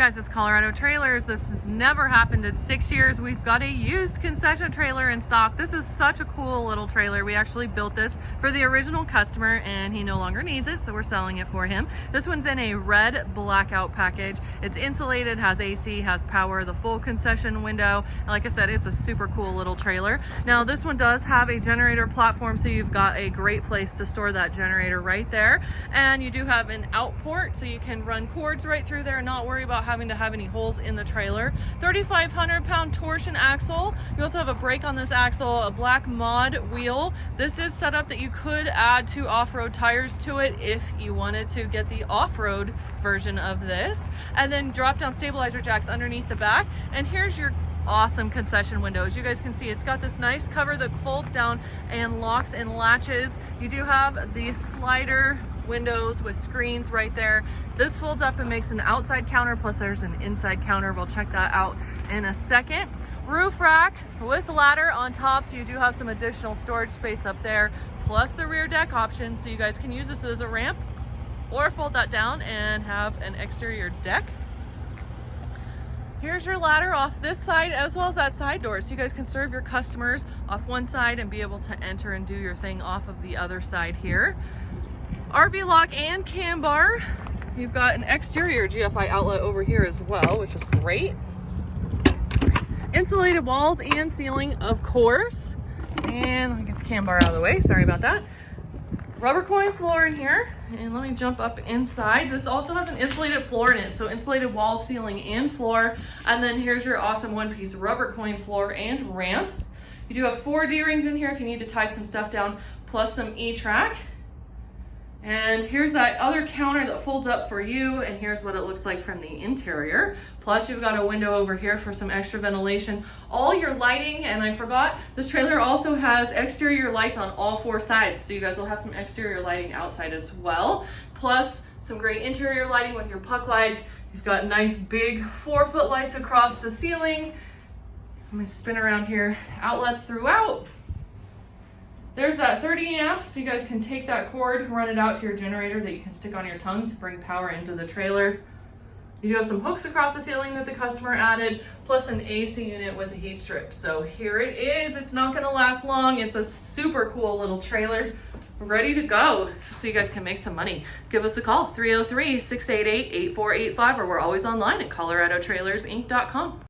Guys, it's Colorado Trailers. This has never happened in 6 years. We've got a used concession trailer in stock. This is such a cool little trailer. We actually built this for the original customer and he no longer needs it, so we're selling it for him. This one's in a red blackout package. It's insulated, has AC, has power, the full concession window. And like I said, it's a super cool little trailer. Now this one does have a generator platform, so you've got a great place to store that generator right there. And you do have an out port, so you can run cords right through there and not worry about having to have any holes in the trailer. 3,500 pound torsion axle. You also have a brake on this axle, a black mod wheel. This is set up that you could add 2 off-road tires to it if you wanted to get the off-road version of this, and then drop down stabilizer jacks underneath the back. And here's your awesome concession windows. You guys can see it's got this nice cover that folds down and locks and latches. You do have the slider windows with screens right there. This folds up and makes an outside counter, plus there's an inside counter. We'll check that out in a second. Roof rack with ladder on top, so you do have some additional storage space up there, plus the rear deck option, so you guys can use this as a ramp or fold that down and have an exterior deck. Here's your ladder off this side as well as that side door, so you guys can serve your customers off one side and be able to enter and do your thing off of the other side here. RV lock and cam bar. You've got an exterior GFI outlet over here as well, which is great. Insulated walls and ceiling, of course. And let me get the cam bar out of the way, sorry about that. Rubber coin floor in here, and let me jump up inside. This also has an insulated floor in it, so insulated walls, ceiling, and floor. And then here's your awesome one-piece rubber coin floor and ramp. You do have 4 D-rings in here if you need to tie some stuff down, plus some E-track. And here's that other counter that folds up for you, and here's what it looks like from the interior. Plus you've got a window over here for some extra ventilation. All your lighting, and I forgot, this trailer also has exterior lights on all 4 sides, so you guys will have some exterior lighting outside as well. Plus some great interior lighting with your puck lights. You've got nice big 4-foot lights across the ceiling. Let me spin around here. Outlets throughout. There's that 30 amp, so you guys can take that cord, run it out to your generator that you can stick on your tongue to bring power into the trailer. You do have some hooks across the ceiling that the customer added, plus an AC unit with a heat strip. So here it is. It's not gonna last long. It's a super cool little trailer, ready to go, so you guys can make some money. Give us a call, 303-688-8485, or we're always online at coloradotrailersinc.com.